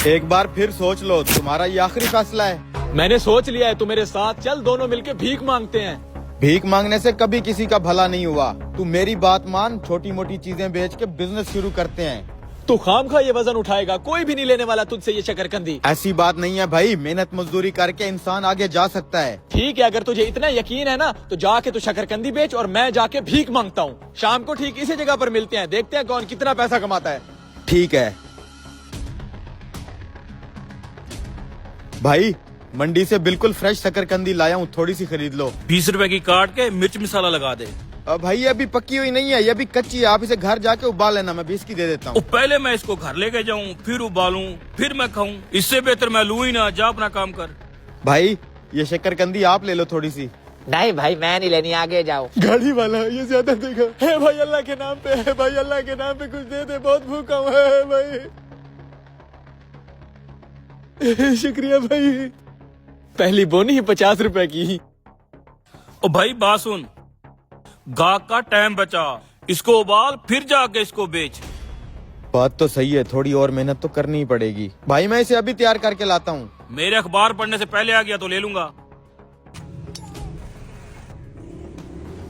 एक बार फिर सोच लो, तुम्हारा ये आखिरी फैसला है। मैंने सोच लिया है, तू मेरे साथ चल, दोनों मिलके भीख मांगते हैं। भीख मांगने से कभी किसी का भला नहीं हुआ। तू मेरी बात मान, छोटी मोटी चीजें बेच के बिजनेस शुरू करते हैं। तू खामखा ये वजन उठाएगा, कोई भी नहीं लेने वाला तुझसे ये शकरकंदी। ऐसी बात नहीं है भाई, मेहनत मजदूरी करके इंसान आगे जा सकता है। ठीक है, अगर तुझे इतना यकीन है ना तो जाके तू शकरकंदी बेच और मैं जाके भीख मांगता हूँ। शाम को ठीक इसी जगह पर मिलते हैं, देखते हैं कौन कितना पैसा कमाता है। ठीक है भाई, मंडी से बिल्कुल फ्रेश शकरकंदी लाया हूँ, थोड़ी सी खरीद लो। 20 रुपए की काट के मिर्च मसाला लगा दे। भाई ये अभी पक्की हुई नहीं है, ये अभी कच्ची है, आप इसे घर जाके उबाल लेना, मैं 20 की दे देता हूँ। पहले मैं इसको घर लेके जाऊँ, फिर उबालूं, फिर मैं खाऊं। इससे बेहतर मैं लूं ही ना, जा अपना काम कर। भाई ये शकरकंदी आप ले लो थोड़ी सी। नहीं भाई, मैं नहीं लेनी, आगे जाओ। गाड़ी वाला ये ज्यादा देगा। है भाई, अल्लाह के नाम पे है भाई, अल्लाह के नाम पे कुछ दे दे, बहुत भूखा हुआ है भाई। शुक्रिया भाई। पहली बोनी ही 50 रुपए की। ओ भाई बात सुन, गाहक का टाइम बचा, इसको उबाल फिर जाके इसको बेच। बात तो सही है, थोड़ी और मेहनत तो करनी ही पड़ेगी। भाई मैं इसे अभी तैयार करके लाता हूँ। मेरे अखबार पढ़ने से पहले आ गया तो ले लूंगा।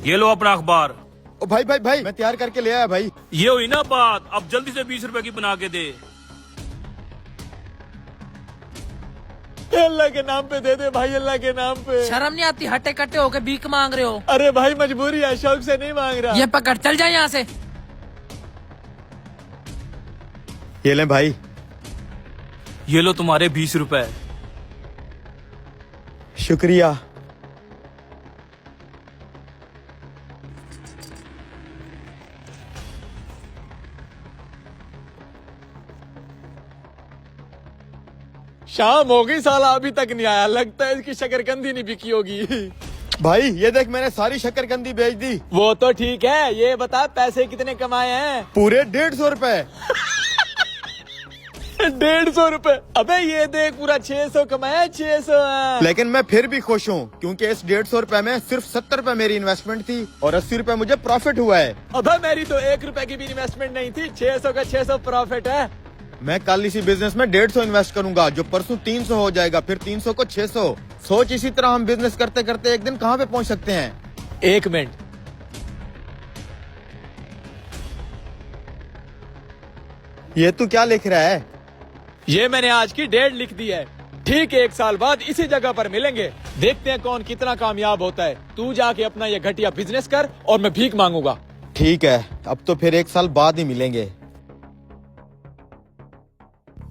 ये लो अपना अखबार। ओ भाई भाई भाई, मैं तैयार करके ले आया भाई। ये हुई ना बात, अब जल्दी से 20 रुपए की बना के दे। अल्लाह के नाम पे दे दे भाई, अल्लाह के नाम पे। शर्म नहीं आती, हट्टे कट्टे होके भीख मांग रहे हो। अरे भाई मजबूरी है, शौक से नहीं मांग रहा। ये पकड़, चल जाए यहाँ से। ये ले भाई। ये लो तुम्हारे 20 रुपए। शुक्रिया। शाम हो गई, साला अभी तक नहीं आया, लगता है इसकी शकरकंदी नहीं बिकी होगी। भाई ये देख, मैंने सारी शकरकंदी बेच दी। वो तो ठीक है, ये बता पैसे कितने कमाए हैं? पूरे 150 रुपए। 150 रुपए? अबे ये देख, पूरा 600 कमाया, 600। लेकिन मैं फिर भी खुश हूँ, क्योंकि इस 150 रुपए में सिर्फ 70 रुपए मेरी इन्वेस्टमेंट थी और 80 रुपए मुझे प्रॉफिट हुआ है। अबे मेरी तो 1 रुपए की भी इन्वेस्टमेंट नहीं थी, 600 का 600 प्रॉफिट है। मैं कल इसी बिजनेस में 150 इन्वेस्ट करूंगा, जो परसों 300 हो जाएगा, फिर 300 को 600। सोच, इसी तरह हम बिजनेस करते करते एक दिन कहाँ पे पहुँच सकते हैं। 1 मिनट, ये तू क्या लिख रहा है? ये मैंने आज की डेट लिख दी है। ठीक 1 साल बाद इसी जगह पर मिलेंगे, देखते हैं कौन कितना कामयाब होता है। तू जाके अपना ये घटिया बिजनेस कर और मैं भीख मांगूंगा। ठीक है, अब तो फिर 1 साल बाद ही मिलेंगे।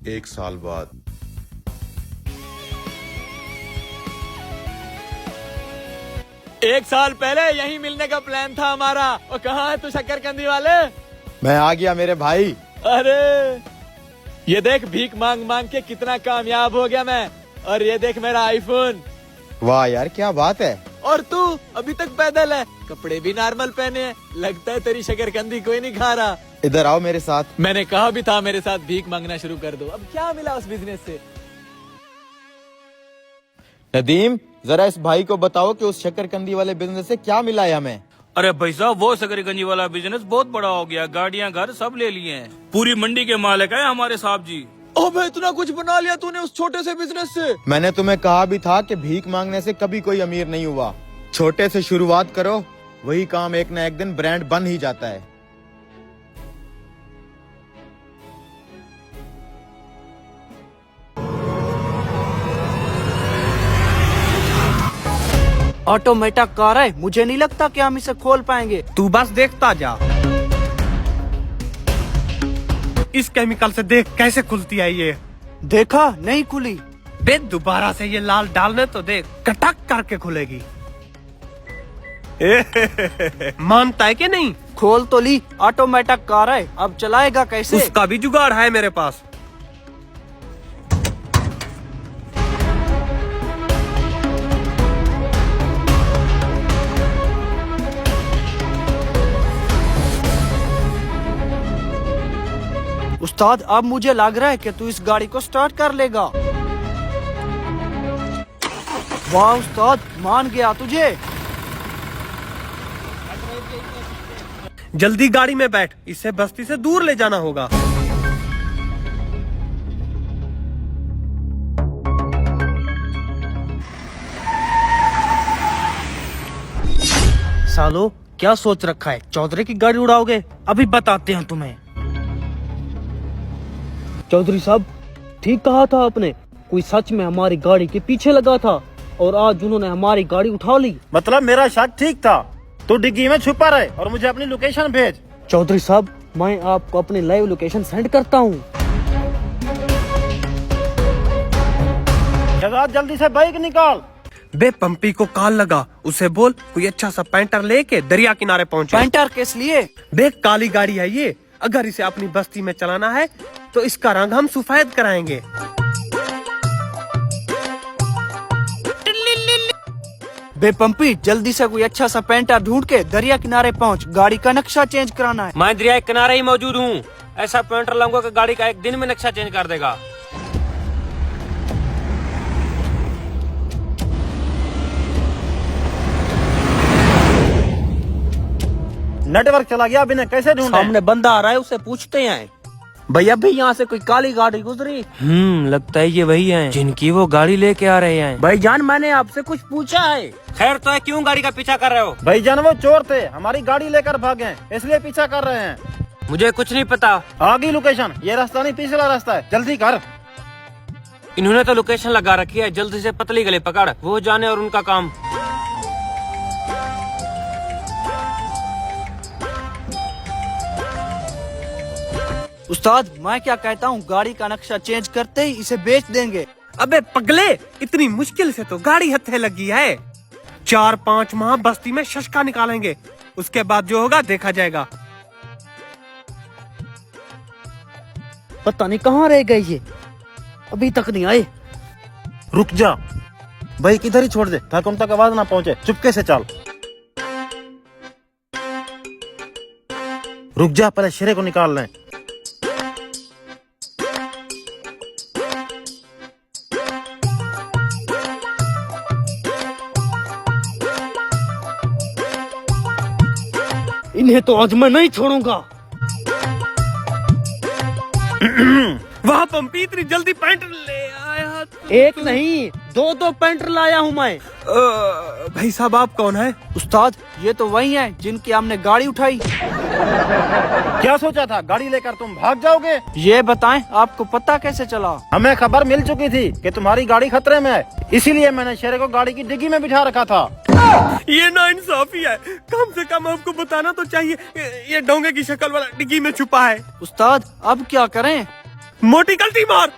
1 साल बाद। एक साल पहले यही मिलने का प्लान था हमारा। और कहाँ है तू शकरकंदी वाले? मैं आ गया मेरे भाई। अरे ये देख, भीख मांग मांग के कितना कामयाब हो गया मैं। और ये देख मेरा आईफोन। वाह यार, क्या बात है। और तू अभी तक पैदल है, कपड़े भी नॉर्मल पहने हैं, लगता है तेरी शकरकंदी कोई नहीं खा रहा। इधर आओ मेरे साथ। मैंने कहा भी था मेरे साथ भीख मांगना शुरू कर दो। अब क्या मिला उस बिजनेस से? नदीम, जरा इस भाई को बताओ कि उस शकरकंदी वाले बिजनेस से क्या मिला है हमें। अरे भाई साहब, वो शकरकंदी वाला बिजनेस बहुत बड़ा हो गया, गाड़ियां घर सब ले लिए हैं, पूरी मंडी के मालिक है हमारे साहब जी। ओ भाई, इतना कुछ बना लिया तूने उस छोटे से बिजनेस से। मैंने तुम्हें कहा भी था कि भीख मांगने से कभी कोई अमीर नहीं हुआ। छोटे से शुरुआत करो, वही काम एक न एक दिन ब्रांड बन ही जाता है। ऑटोमेटिक कार है, मुझे नहीं लगता कि हम इसे खोल पाएंगे। तू बस देखता जा। इस केमिकल से देख कैसे खुलती है ये। देखा, नहीं खुली। बे दोबारा से ये लाल डालने तो देख, कटक करके खुलेगी। मानता है कि नहीं? खोल तो ली, ऑटोमेटिक कार है, अब चलाएगा कैसे? उसका भी जुगाड़ है मेरे पास। उस्ताद, अब मुझे लग रहा है कि तू इस गाड़ी को स्टार्ट कर लेगा। वाह उस्ताद, मान गया तुझे। जल्दी गाड़ी में बैठ, इसे बस्ती से दूर ले जाना होगा। सालो क्या सोच रखा है, चौधरी की गाड़ी उड़ाओगे? अभी बताते हैं तुम्हें। चौधरी साहब, ठीक कहा था आपने, कोई सच में हमारी गाड़ी के पीछे लगा था और आज उन्होंने हमारी गाड़ी उठा ली। मतलब मेरा शक ठीक था। तू डिग्गी में छुपा रहे और मुझे अपनी लोकेशन भेज। चौधरी साहब, मैं आपको अपनी लाइव लोकेशन सेंड करता हूँ। शहजाद जल्दी से बाइक निकाल। बे पंपी को कॉल लगा, उसे बोल कोई अच्छा सा पेंटर लेके दरिया किनारे पहुंचे। पेंटर किस लिए? बे काली गाड़ी है ये, अगर इसे अपनी बस्ती में चलाना है तो इसका रंग हम सफेद कराएंगे। बे पंपी, जल्दी से कोई अच्छा सा पेंटर ढूंढ के दरिया किनारे पहुंच, गाड़ी का नक्शा चेंज कराना है। मैं दरिया के किनारे ही मौजूद हूँ। ऐसा पेंटर लाऊंगा कि गाड़ी का एक दिन में नक्शा चेंज कर देगा। नेटवर्क चला गया, अभी कैसे ढूंढे? सामने बंदा आ रहा है, उसे पूछते हैं। भैया भी यहाँ से कोई काली गाड़ी गुजरी। लगता है ये वही हैं जिनकी वो गाड़ी लेके आ रहे हैं। भाईजान, मैंने आपसे कुछ पूछा है। खैर तो है, क्यों गाड़ी का पीछा कर रहे हो? भाईजान वो चोर थे, हमारी गाड़ी लेकर भागे, इसलिए पीछा कर रहे हैं। मुझे कुछ नहीं पता। आगे लोकेशन, ये रास्ता नहीं पिछला रास्ता है, जल्दी कर। इन्होंने तो लोकेशन लगा रखी है, जल्दी से पतली गली पकड़, वो जाने और उनका काम। उस्ताद, मैं क्या कहता हूँ, गाड़ी का नक्शा चेंज करते ही इसे बेच देंगे। अबे पगले, इतनी मुश्किल से तो गाड़ी हथे लगी है। 4-5 माह बस्ती में शशका निकालेंगे, उसके बाद जो होगा देखा जाएगा। पता नहीं कहाँ रह गए ये, अभी तक नहीं आए। रुक जा भाई, किधर ही छोड़ दे ताकि उन तक आवाज ना पहुंचे। चुपके से चल। रुक जा, पहले शेरे को निकाल लें। इन्हें तो आज मैं नहीं छोड़ूंगा। वहाँ पंपी इतनी जल्दी पेंटर ले आया तो... एक नहीं, 2 पेंटर लाया हूँ मैं। भाई साहब, आप कौन है? उस्ताद, ये तो वही हैं जिनकी हमने गाड़ी उठाई। क्या सोचा था, गाड़ी लेकर तुम भाग जाओगे? ये बताएं, आपको पता कैसे चला? हमें खबर मिल चुकी थी कि तुम्हारी गाड़ी खतरे में है, इसीलिए मैंने शेरे को गाड़ी की डिग्गी में बिठा रखा था। ये नाइंसाफी है, कम से कम आपको बताना तो चाहिए ये डोंगे की शक्ल वाला डिग्गी में छुपा है। उस्ताद, अब क्या करें? मोटी गलती मार।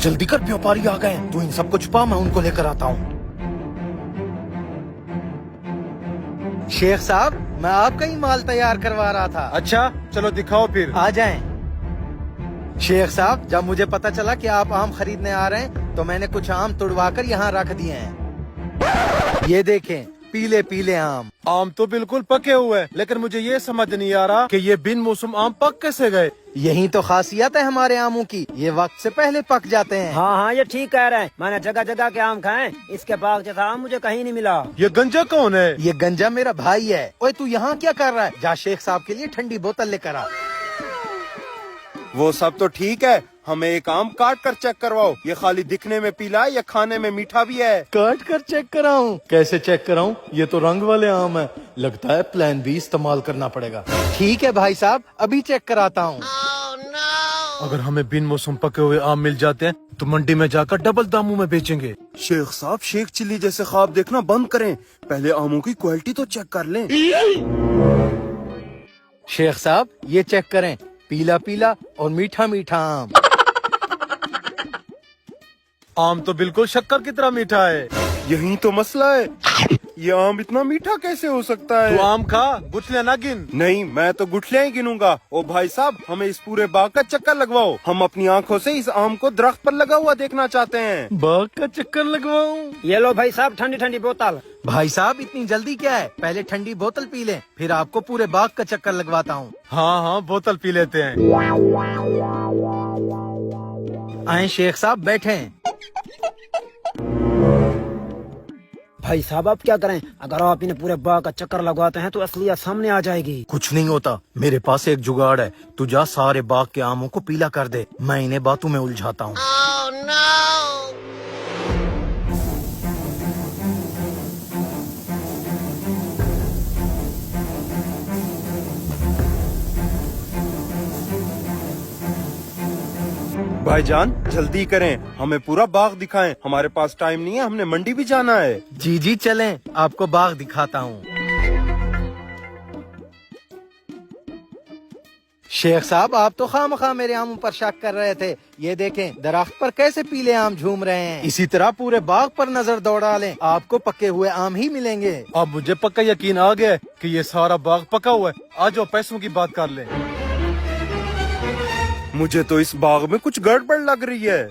जल्दी कर, व्यापारी आ गए। तू इन सबको छुपा, मैं उनको लेकर आता हूँ। शेख साहब, मैं आपका ही माल तैयार करवा रहा था। अच्छा, चलो दिखाओ फिर। आ जाएं। शेख साहब, जब मुझे पता चला कि आप आम खरीदने आ रहे हैं तो मैंने कुछ आम तुड़वा कर यहाँ रख दिए हैं। ये देखें, पीले पीले आम तो बिल्कुल पके हुए हैं, लेकिन मुझे ये समझ नहीं आ रहा कि ये बिन मौसम आम पक कैसे गए। यही तो खासियत है हमारे आमों की, ये वक्त से पहले पक जाते हैं। हाँ, ये ठीक कह रहे हैं। मैंने जगह जगह के आम खाए, इसके बाग जैसा आम मुझे कहीं नहीं मिला। ये गंजा कौन है? ये गंजा मेरा भाई है। ओए, तू यहाँ क्या कर रहा है? जा शेख साहब के लिए ठंडी बोतल लेकर आ। वो सब तो ठीक है, हमें एक आम काट कर चेक करवाओ। ये खाली दिखने में पीला है या खाने में मीठा भी है? काट कर चेक कराऊं? कैसे चेक कराऊं? ये तो रंग वाले आम है, लगता है प्लान बी इस्तेमाल करना पड़ेगा। ठीक है भाई साहब, अभी चेक कराता हूँ। अगर हमें बिन मौसम पके हुए आम मिल जाते हैं तो मंडी में जाकर डबल दामों में बेचेंगे। शेख साहब, शेख चिल्ली जैसे ख्वाब देखना बंद करें, पहले आमों की क्वालिटी तो चेक कर लें। शेख साहब, ये चेक करें, पीला पीला और मीठा मीठा आम। आम तो बिल्कुल शक्कर की तरह मीठा है। यही तो मसला है, ये आम इतना मीठा कैसे हो सकता है? तू आम खा, गुठलियां ना गिन। नहीं, मैं तो गुठलियां ही गिनूंगा। ओ भाई साहब, हमें इस पूरे बाग का चक्कर लगवाओ। हम अपनी आंखों से इस आम को दरख्त पर लगा हुआ देखना चाहते हैं। बाग का चक्कर लगवाऊं? ये लो भाई साहब, ठंडी ठंडी बोतल। भाई साहब, इतनी जल्दी क्या है? पहले ठंडी बोतल पी लें, फिर आपको पूरे बाग का चक्कर लगवाता हूँ। हाँ हाँ, बोतल पी लेते हैं। आए शेख साहब, बैठे। भाई साहब आप क्या करें, अगर आप इन्हें पूरे बाग का चक्कर लगवाते हैं तो असलियत सामने आ जाएगी। कुछ नहीं होता, मेरे पास एक जुगाड़ है। तू जा सारे बाग के आमों को पीला कर दे, मैं इन्हें बातों में उलझाता हूँ। भाईजान जल्दी करें, हमें पूरा बाग दिखाएं। हमारे पास टाइम नहीं है, हमने मंडी भी जाना है। जी जी चलें, आपको बाग दिखाता हूँ। शेख साहब आप तो खामखा मेरे आमों पर शक कर रहे थे। ये देखें दरख्त पर कैसे पीले आम झूम रहे हैं। इसी तरह पूरे बाग पर नजर दौड़ा लें, आपको पके हुए आम ही मिलेंगे। अब मुझे पक्का यकीन आ गया कि ये सारा बाग पका हुआ है। आ जाओ पैसों की बात कर लें। मुझे तो इस बाग में कुछ गड़बड़ लग रही है।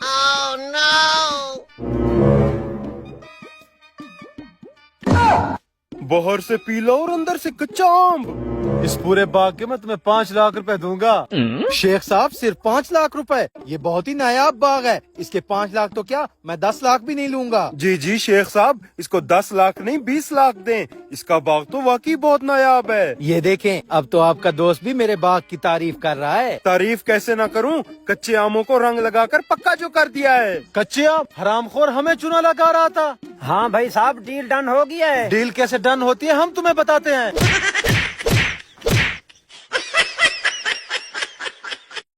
बाहर से पीला और अंदर से कच्चा आम। इस पूरे बाग के मैं तुम्हें 5 लाख रुपए दूंगा। शेख साहब सिर्फ 5 लाख रुपए, ये बहुत ही नायाब बाग है। इसके 5 लाख तो क्या, मैं 10 लाख भी नहीं लूंगा। जी जी शेख साहब, इसको 10 लाख नहीं 20 लाख दें। इसका बाग तो वाकई बहुत नायाब है। ये देखें अब तो आपका दोस्त भी मेरे बाग की तारीफ कर रहा है। तारीफ कैसे ना करूं, कच्चे आमों को रंग लगाकर पक्का जो कर दिया है। कच्चे आम हरामखोर हमें चुना लगा रहा था। हाँ भाई साहब, डील डन हो गया है। डील कैसे डन होती है हम तुम्हें बताते हैं।